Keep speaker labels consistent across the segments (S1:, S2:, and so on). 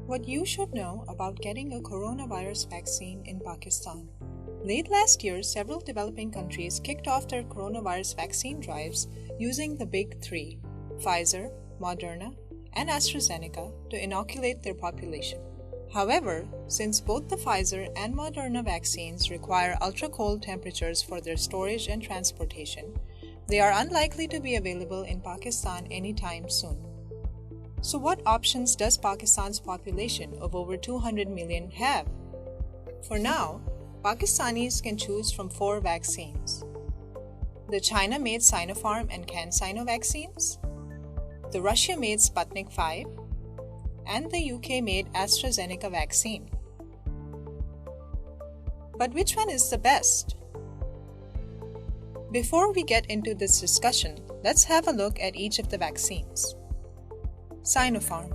S1: What you should know about getting a coronavirus vaccine in Pakistan. Late last year, several developing countries kicked off their coronavirus vaccine drives using the big three, Pfizer, Moderna, and AstraZeneca, to inoculate their population. However, since both the Pfizer and Moderna vaccines require ultra-cold temperatures for their storage and transportation, they are unlikely to be available in Pakistan anytime soon. So what options does Pakistan's population of over 200 million have? For now, Pakistanis can choose from 4 vaccines: the China-made Sinopharm and CanSino vaccines, the Russia-made Sputnik V, and the UK-made AstraZeneca vaccine. But which one is the best? Before we get into this discussion, let's have a look at each of the vaccines. Sinopharm.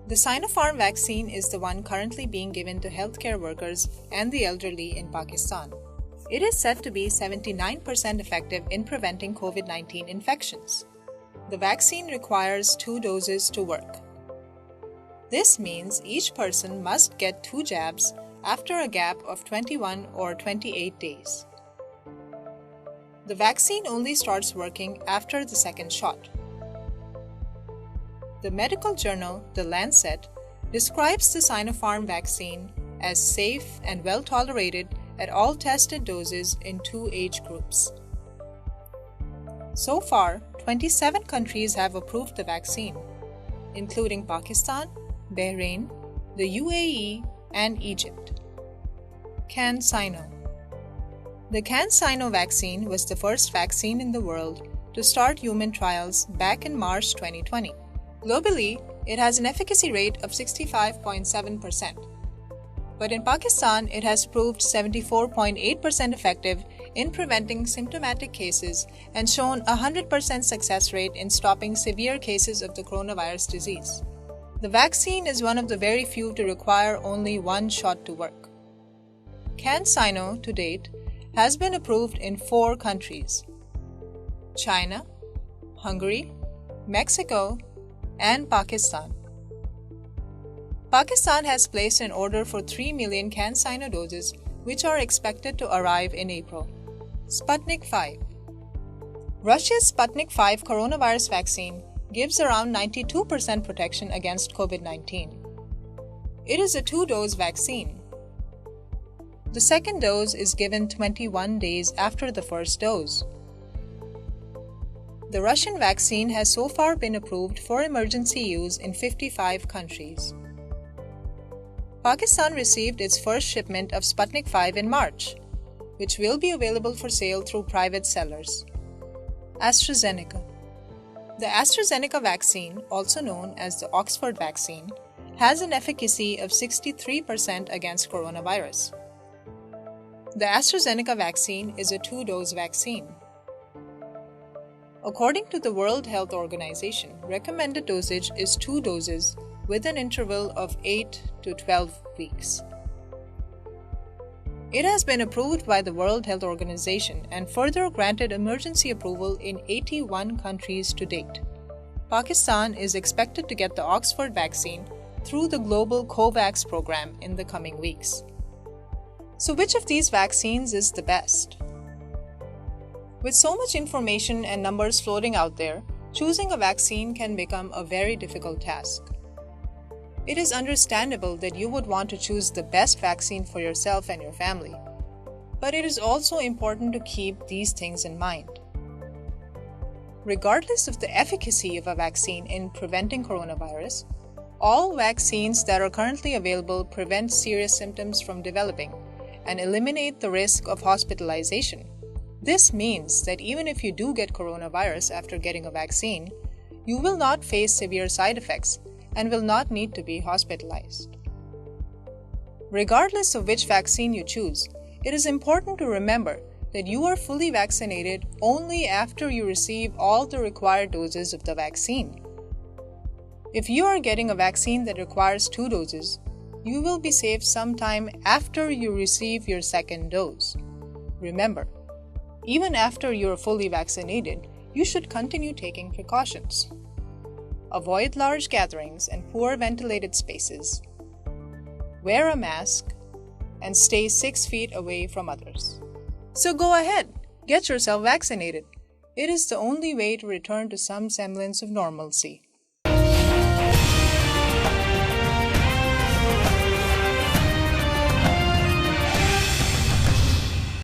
S1: The Sinopharm vaccine is the one currently being given to healthcare workers and the elderly in Pakistan. It is said to be 79% effective in preventing COVID-19 infections. The vaccine requires 2 doses to work. This means each person must get 2 jabs after a gap of 21 or 28 days. The vaccine only starts working after the second shot. The medical journal The Lancet describes the Sinopharm vaccine as safe and well tolerated at all tested doses in 2 age groups. So far, 27 countries have approved the vaccine, including Pakistan, Bahrain, the UAE, and Egypt. CanSino. The CanSino vaccine was the first vaccine in the world to start human trials back in March 2020. Globally, it has an efficacy rate of 65.7%. But in Pakistan, it has proved 74.8% effective in preventing symptomatic cases and shown a 100% success rate in stopping severe cases of the coronavirus disease. The vaccine is one of the very few to require only 1 shot to work. CanSino, to date, has been approved in 4 countries: China, Hungary, Mexico, and Pakistan. Pakistan has placed an order for 3 million CanSino doses, which are expected to arrive in April. Sputnik V. Russia's Sputnik V coronavirus vaccine gives around 92% protection against COVID-19. It is a 2-dose vaccine. The second dose is given 21 days after the first dose. The Russian vaccine has so far been approved for emergency use in 55 countries. Pakistan received its first shipment of Sputnik V in March, which will be available for sale through private sellers. AstraZeneca. The AstraZeneca vaccine, also known as the Oxford vaccine, has an efficacy of 63% against coronavirus. The AstraZeneca vaccine is a 2-dose vaccine. According to the World Health Organization, recommended dosage is 2 doses with an interval of 8 to 12 weeks. It has been approved by the World Health Organization and further granted emergency approval in 81 countries to date. Pakistan is expected to get the Oxford vaccine through the global COVAX program in the coming weeks. So which of these vaccines is the best? With so much information and numbers floating out there, choosing a vaccine can become a very difficult task. It is understandable that you would want to choose the best vaccine for yourself and your family, but it is also important to keep these things in mind. Regardless of the efficacy of a vaccine in preventing coronavirus, all vaccines that are currently available prevent serious symptoms from developing and eliminate the risk of hospitalization. This means that even if you do get coronavirus after getting a vaccine, you will not face severe side effects and will not need to be hospitalized. Regardless of which vaccine you choose, it is important to remember that you are fully vaccinated only after you receive all the required doses of the vaccine. If you are getting a vaccine that requires 2 doses, you will be safe sometime after you receive your second dose. Remember, even after you are fully vaccinated, you should continue taking precautions. avoid large gatherings and poor ventilated spaces, wear a mask, and stay 6 feet away from others. So go ahead, get yourself vaccinated. It is the only way to return to some semblance of normalcy.